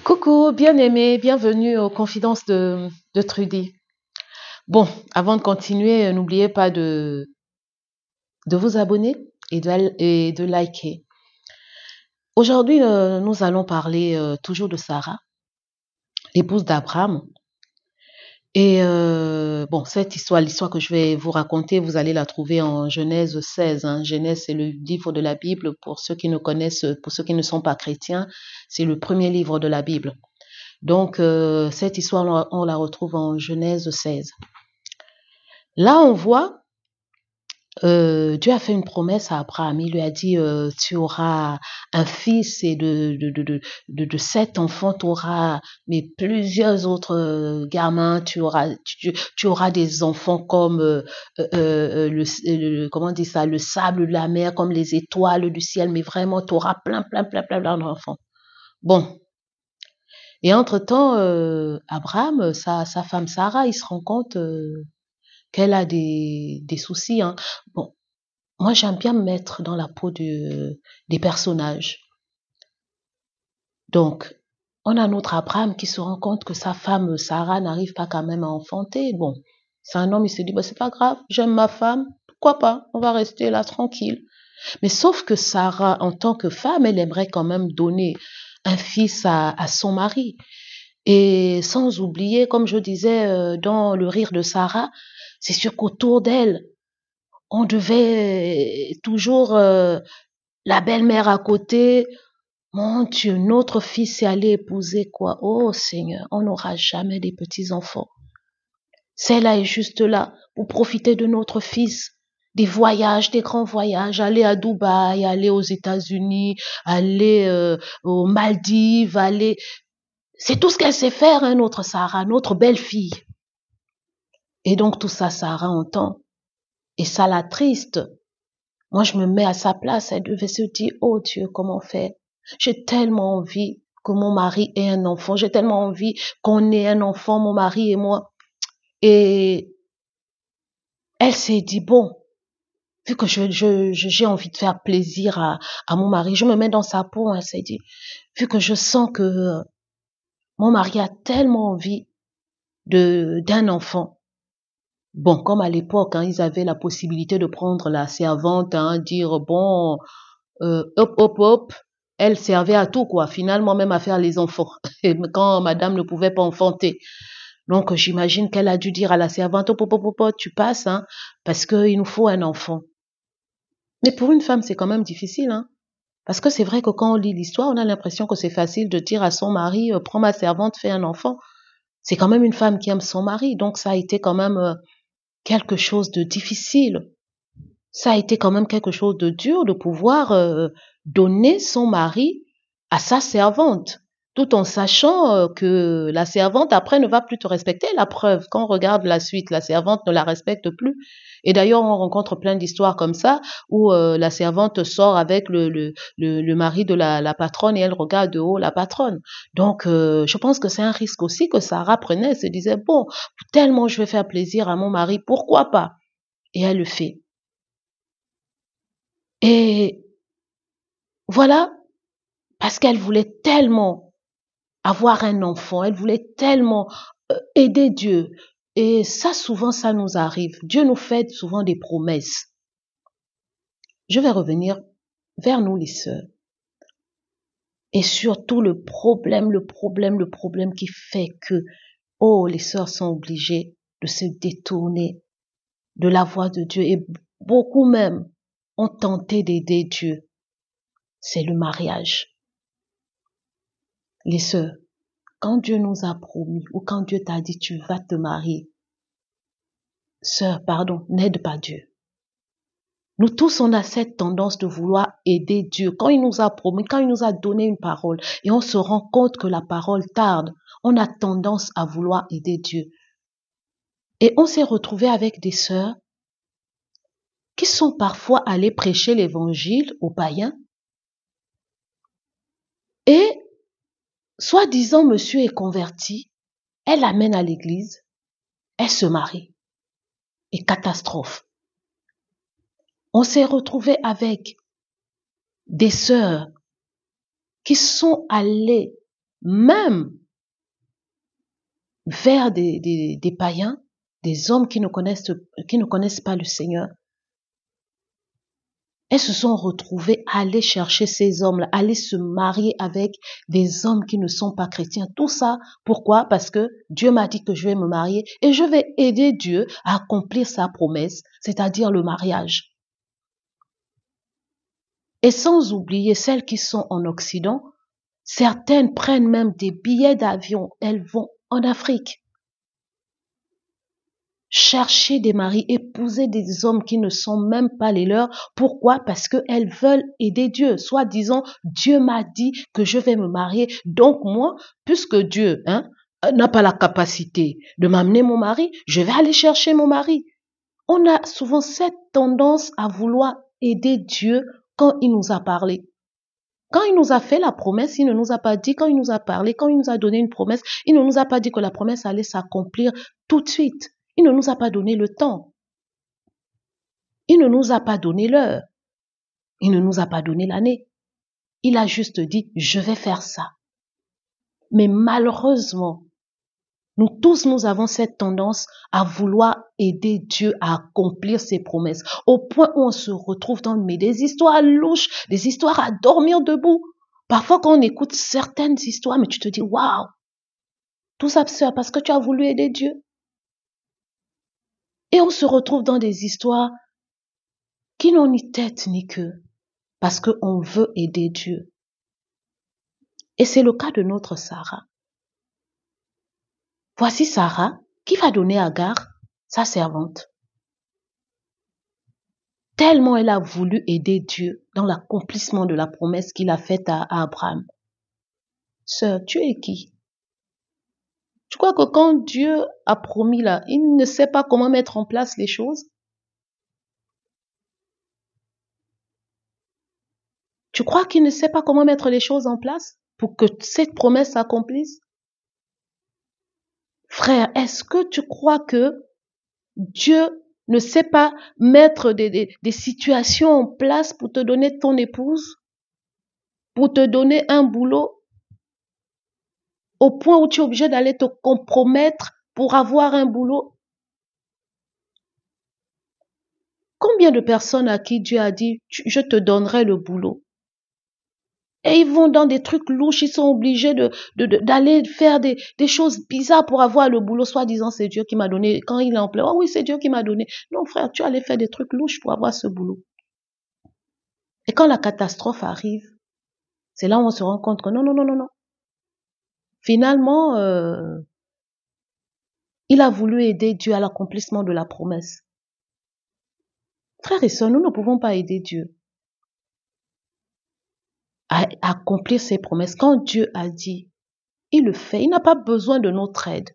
Coucou, bien-aimé, bienvenue aux confidences de Trudy. Bon, avant de continuer, n'oubliez pas de vous abonner et de liker. Aujourd'hui, nous allons parler toujours de Sarah, l'épouse d'Abraham. Et bon, cette histoire, l'histoire que je vais vous raconter, vous allez la trouver en Genèse 16. Genèse, c'est le livre de la Bible. Pour ceux qui ne connaissent, pour ceux qui ne sont pas chrétiens, c'est le premier livre de la Bible. Donc, cette histoire, on la retrouve en Genèse 16. Là, on voit, Dieu a fait une promesse à Abraham. Il lui a dit, tu auras un fils et de 7 enfants, tu auras mais plusieurs autres gamins, tu auras des enfants comme comment on dit ça, le sable de la mer, comme les étoiles du ciel, mais vraiment, tu auras plein d'enfants. Bon. Et entre-temps, Abraham, sa femme Sarah, il se rend compte qu'elle a des soucis. Bon, moi, j'aime bien me mettre dans la peau des personnages. Donc, on a notre Abraham qui se rend compte que sa femme Sarah n'arrive pas quand même à enfanter. Bon, c'est un homme, il se dit, bah, c'est pas grave, j'aime ma femme, pourquoi pas, on va rester là tranquille. Mais sauf que Sarah, en tant que femme, elle aimerait quand même donner un fils à son mari. Et sans oublier, comme je disais dans le rire de Sarah, c'est sûr qu'autour d'elle, on devait toujours la belle-mère à côté. Mon Dieu, notre fils est allé épouser quoi? Oh Seigneur, on n'aura jamais des petits-enfants. Celle-là est juste là pour profiter de notre fils. Des voyages, des grands voyages, aller à Dubaï, aller aux États-Unis, aller aux Maldives, aller... C'est tout ce qu'elle sait faire, notre Sarah, notre belle-fille. Et donc tout ça, Sarah entend. Et ça l'attriste. Moi, je me mets à sa place. Elle devait se dire, oh Dieu, comment faire? J'ai tellement envie que mon mari ait un enfant. J'ai tellement envie qu'on ait un enfant, mon mari et moi. Et elle s'est dit, bon, vu que j'ai envie de faire plaisir à mon mari, je me mets dans sa peau. Elle s'est dit, vu que je sens que mon mari a tellement envie d'un enfant. Bon, comme à l'époque, ils avaient la possibilité de prendre la servante, dire, bon, hop, elle servait à tout, quoi. Finalement, même à faire les enfants, quand madame ne pouvait pas enfanter. Donc, j'imagine qu'elle a dû dire à la servante, tu passes, parce qu'il nous faut un enfant. Mais pour une femme, c'est quand même difficile, parce que c'est vrai que quand on lit l'histoire, on a l'impression que c'est facile de dire à son mari, prends ma servante, fais un enfant. C'est quand même une femme qui aime son mari, donc ça a été quand même quelque chose de difficile. Ça a été quand même quelque chose de dur de pouvoir donner son mari à sa servante, tout en sachant que la servante après ne va plus te respecter. La preuve, quand on regarde la suite, la servante ne la respecte plus. Et d'ailleurs, on rencontre plein d'histoires comme ça où la servante sort avec le mari de la patronne et elle regarde de haut la patronne. Donc, je pense que c'est un risque aussi que Sarah prenait. Elle se disait, bon, tellement je vais faire plaisir à mon mari, pourquoi pas? Et elle le fait. Et voilà, parce qu'elle voulait tellement avoir un enfant, elle voulait tellement aider Dieu. Et ça, souvent, ça nous arrive. Dieu nous fait souvent des promesses. Je vais revenir vers nous, les sœurs. Et surtout le problème qui fait que, oh, les sœurs sont obligées de se détourner de la voie de Dieu. Et beaucoup même ont tenté d'aider Dieu. C'est le mariage. Les sœurs, quand Dieu nous a promis ou quand Dieu t'a dit tu vas te marier, sœur, pardon, n'aide pas Dieu. Nous tous, on a cette tendance de vouloir aider Dieu. Quand il nous a promis, quand il nous a donné une parole et on se rend compte que la parole tarde, on a tendance à vouloir aider Dieu. Et on s'est retrouvé avec des sœurs qui sont parfois allées prêcher l'évangile aux païens et, soi-disant, monsieur est converti, elle l'amène à l'église, elle se marie. Et catastrophe. On s'est retrouvé avec des sœurs qui sont allées même vers des païens, des hommes qui ne connaissent pas le Seigneur. Elles se sont retrouvées à aller chercher ces hommes-là, à aller se marier avec des hommes qui ne sont pas chrétiens. Tout ça, pourquoi? Parce que Dieu m'a dit que je vais me marier et je vais aider Dieu à accomplir sa promesse, c'est-à-dire le mariage. Et sans oublier celles qui sont en Occident, certaines prennent même des billets d'avion, elles vont en Afrique chercher des maris, épouser des hommes qui ne sont même pas les leurs. Pourquoi? Parce qu'elles veulent aider Dieu. Soit disant, Dieu m'a dit que je vais me marier. Donc moi, puisque Dieu n'a pas la capacité de m'amener mon mari, je vais aller chercher mon mari. On a souvent cette tendance à vouloir aider Dieu quand il nous a parlé. Quand il nous a fait la promesse, il ne nous a pas dit, quand il nous a parlé, quand il nous a donné une promesse, il ne nous a pas dit que la promesse allait s'accomplir tout de suite. Il ne nous a pas donné le temps. Il ne nous a pas donné l'heure. Il ne nous a pas donné l'année. Il a juste dit, je vais faire ça. Mais malheureusement, nous tous, nous avons cette tendance à vouloir aider Dieu à accomplir ses promesses, au point où on se retrouve dans des histoires louches, des histoires à dormir debout. Parfois, quand on écoute certaines histoires, mais tu te dis, waouh, tout ça c'est parce que tu as voulu aider Dieu. Et on se retrouve dans des histoires qui n'ont ni tête ni queue, parce qu'on veut aider Dieu. Et c'est le cas de notre Sarah. Voici Sarah qui va donner à Agar, sa servante. Tellement elle a voulu aider Dieu dans l'accomplissement de la promesse qu'il a faite à Abraham. Sœur, tu es qui? Tu crois que quand Dieu a promis là, il ne sait pas comment mettre en place les choses? Tu crois qu'il ne sait pas comment mettre les choses en place pour que cette promesse s'accomplisse? Frère, est-ce que tu crois que Dieu ne sait pas mettre des situations en place pour te donner ton épouse, pour te donner un boulot, au point où tu es obligé d'aller te compromettre pour avoir un boulot? Combien de personnes à qui Dieu a dit, je te donnerai le boulot? Et ils vont dans des trucs louches, ils sont obligés d'aller faire des choses bizarres pour avoir le boulot, soi-disant c'est Dieu qui m'a donné. Quand il est en plein, oh oui, c'est Dieu qui m'a donné. Non, frère, tu allais faire des trucs louches pour avoir ce boulot. Et quand la catastrophe arrive, c'est là où on se rend compte que non, non, non, non, non. Finalement, il a voulu aider Dieu à l'accomplissement de la promesse. Frères et sœurs, nous ne pouvons pas aider Dieu à accomplir ses promesses. Quand Dieu a dit, il le fait. Il n'a pas besoin de notre aide.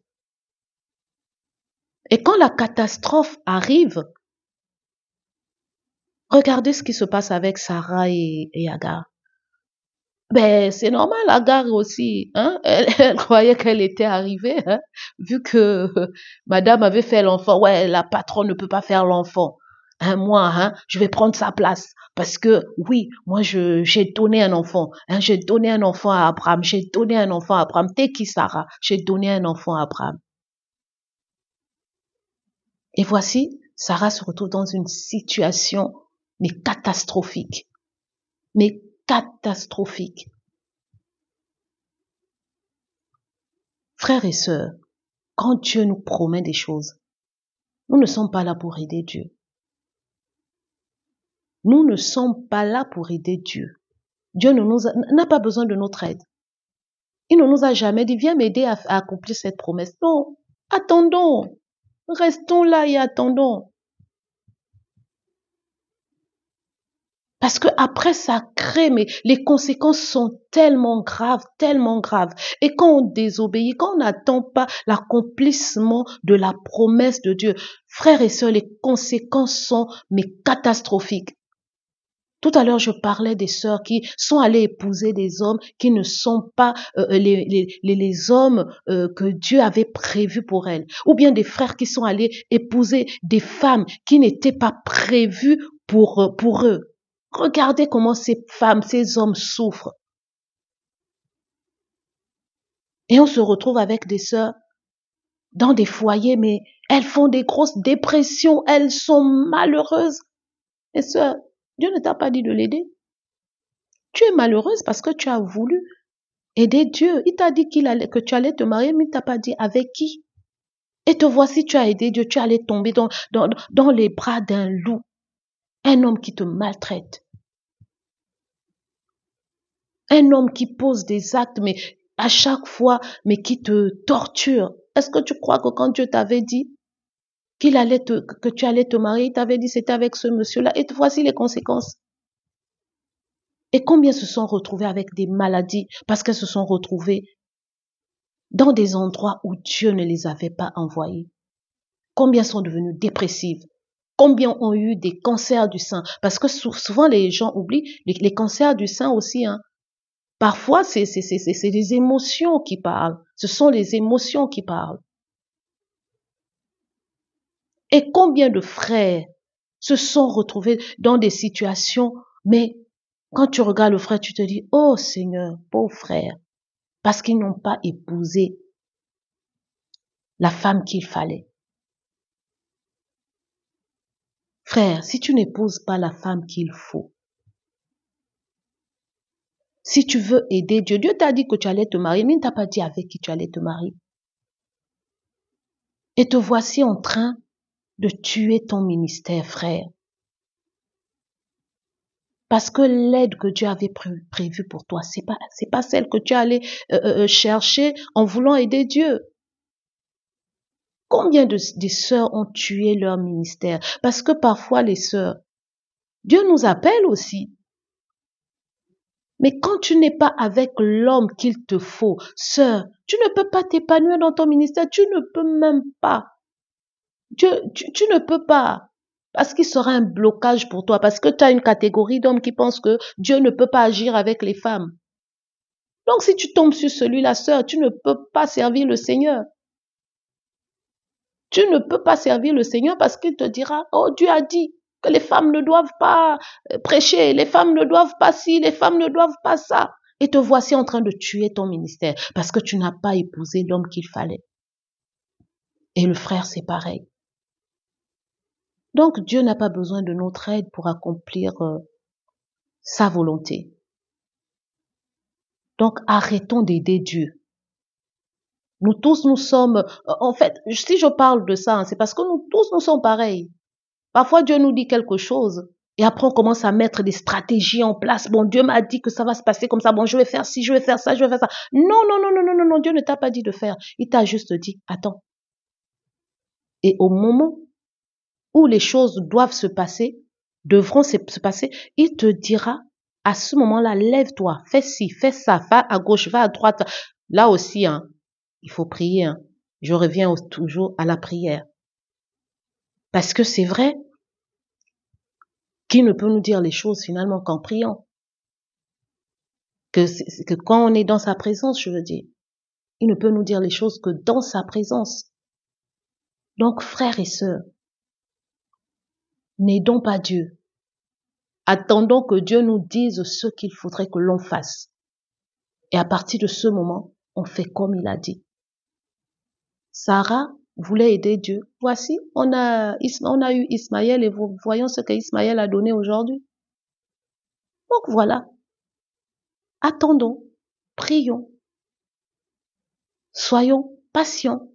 Et quand la catastrophe arrive, regardez ce qui se passe avec Sarah et Agar. Ben, c'est normal, Agar aussi, elle croyait qu'elle était arrivée, vu que madame avait fait l'enfant. Ouais, la patronne ne peut pas faire l'enfant. Moi, je vais prendre sa place. Parce que, oui, moi, j'ai donné un enfant. J'ai donné un enfant à Abraham. J'ai donné un enfant à Abraham. T'es qui, Sarah? J'ai donné un enfant à Abraham. Et voici, Sarah se retrouve dans une situation, mais catastrophique. Mais catastrophique. Frères et sœurs, quand Dieu nous promet des choses, nous ne sommes pas là pour aider Dieu. Nous ne sommes pas là pour aider Dieu. Dieu n'a pas besoin de notre aide. Il ne nous a jamais dit, viens m'aider à accomplir cette promesse. Non, attendons. Restons là et attendons. Parce que après ça crée, mais les conséquences sont tellement graves, tellement graves. Et quand on désobéit, quand on n'attend pas l'accomplissement de la promesse de Dieu, frères et sœurs, les conséquences sont mais catastrophiques. Tout à l'heure, je parlais des sœurs qui sont allées épouser des hommes qui ne sont pas les hommes que Dieu avait prévus pour elles. Ou bien des frères qui sont allés épouser des femmes qui n'étaient pas prévues pour eux. Regardez comment ces femmes, ces hommes souffrent. Et on se retrouve avec des sœurs dans des foyers, mais elles font des grosses dépressions, elles sont malheureuses. Et sœur, Dieu ne t'a pas dit de l'aider. Tu es malheureuse parce que tu as voulu aider Dieu. Il t'a dit que tu allais te marier, mais il t'a pas dit avec qui. Et te voici, tu as aidé Dieu, tu allais tomber dans les bras d'un loup, un homme qui te maltraite, un homme qui pose des actes, mais à chaque fois, mais qui te torture. Est-ce que tu crois que quand Dieu t'avait dit que tu allais te marier, il t'avait dit c'était avec ce monsieur-là, et voici les conséquences. Et combien se sont retrouvés avec des maladies parce qu'elles se sont retrouvées dans des endroits où Dieu ne les avait pas envoyés. Combien sont devenus dépressifs? Combien ont eu des cancers du sein? Parce que souvent les gens oublient les cancers du sein aussi. Hein. Parfois, c'est les émotions qui parlent. Ce sont les émotions qui parlent. Et combien de frères se sont retrouvés dans des situations, mais quand tu regardes le frère, tu te dis, oh Seigneur, pauvre frère, parce qu'ils n'ont pas épousé la femme qu'il fallait. Frère, si tu n'épouses pas la femme qu'il faut, si tu veux aider Dieu, Dieu t'a dit que tu allais te marier, mais il ne t'a pas dit avec qui tu allais te marier. Et te voici en train de tuer ton ministère, frère. Parce que l'aide que Dieu avait prévue pour toi, c'est pas celle que tu allais chercher en voulant aider Dieu. Combien de sœurs ont tué leur ministère? Parce que parfois les sœurs, Dieu nous appelle aussi. Mais quand tu n'es pas avec l'homme qu'il te faut, sœur, tu ne peux pas t'épanouir dans ton ministère, tu ne peux même pas. Tu ne peux pas. Parce qu'il sera un blocage pour toi, parce que tu as une catégorie d'hommes qui pensent que Dieu ne peut pas agir avec les femmes. Donc si tu tombes sur celui-là, sœur, tu ne peux pas servir le Seigneur. Tu ne peux pas servir le Seigneur parce qu'il te dira, oh Dieu a dit que les femmes ne doivent pas prêcher, les femmes ne doivent pas ci, les femmes ne doivent pas ça. Et te voici en train de tuer ton ministère parce que tu n'as pas épousé l'homme qu'il fallait. Et le frère, c'est pareil. Donc Dieu n'a pas besoin de notre aide pour accomplir sa volonté. Donc arrêtons d'aider Dieu. Nous tous, nous sommes, en fait, si je parle de ça, c'est parce que nous tous, nous sommes pareils. Parfois, Dieu nous dit quelque chose et après, on commence à mettre des stratégies en place. Bon, Dieu m'a dit que ça va se passer comme ça. Bon, je vais faire ci, je vais faire ça, je vais faire ça. Non, non, non, non, non, non, non. Dieu ne t'a pas dit de faire. Il t'a juste dit, attends. Et au moment où les choses doivent se passer, devront se passer, il te dira, à ce moment-là, lève-toi, fais ci, fais ça, va à gauche, va à droite. Là aussi, hein, il faut prier. Hein. Je reviens toujours à la prière. Parce que c'est vrai, qui ne peut nous dire les choses finalement qu'en priant. Que quand on est dans sa présence, je veux dire, il ne peut nous dire les choses que dans sa présence. Donc, frères et sœurs, n'aidons pas Dieu. Attendons que Dieu nous dise ce qu'il faudrait que l'on fasse. Et à partir de ce moment, on fait comme il a dit. Sarah voulait aider Dieu. Voici, on a eu Ismaël et voyons ce qu'Ismaël a donné aujourd'hui. Donc voilà. Attendons, prions, soyons patients.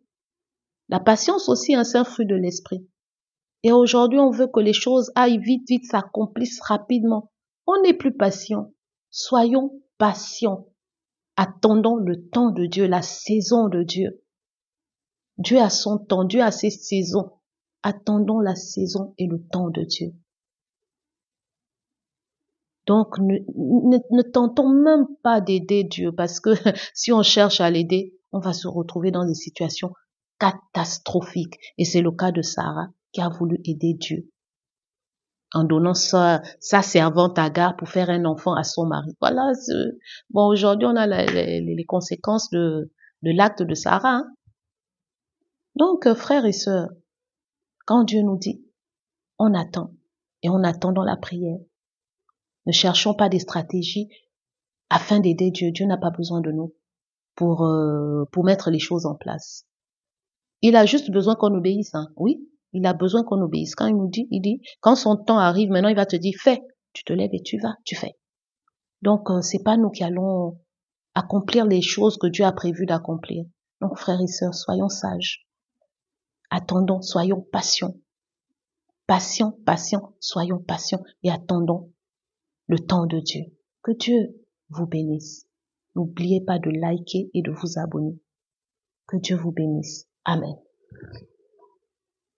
La patience aussi, c'est un fruit de l'esprit. Et aujourd'hui, on veut que les choses aillent vite, vite, s'accomplissent rapidement. On n'est plus patient. Soyons patients. Attendons le temps de Dieu, la saison de Dieu. Dieu a son temps, Dieu a ses saisons. Attendons la saison et le temps de Dieu. Donc, ne tentons même pas d'aider Dieu parce que si on cherche à l'aider, on va se retrouver dans des situations catastrophiques. Et c'est le cas de Sarah qui a voulu aider Dieu en donnant sa servante Agar pour faire un enfant à son mari. Voilà. Bon, aujourd'hui, on a les conséquences de l'acte de Sarah. Hein. Donc, frères et sœurs, quand Dieu nous dit, on attend et on attend dans la prière. Ne cherchons pas des stratégies afin d'aider Dieu. Dieu n'a pas besoin de nous. pour mettre les choses en place. Il a juste besoin qu'on obéisse, hein. Oui, il a besoin qu'on obéisse. Quand il dit, quand son temps arrive, maintenant il va te dire, fais. Tu te lèves et tu vas, tu fais. Donc, c'est pas nous qui allons accomplir les choses que Dieu a prévu d'accomplir. Donc, frères et sœurs, soyons sages. Attendons, soyons patients. Patients, soyons patients et attendons le temps de Dieu. Que Dieu vous bénisse. N'oubliez pas de liker et de vous abonner. Que Dieu vous bénisse. Amen.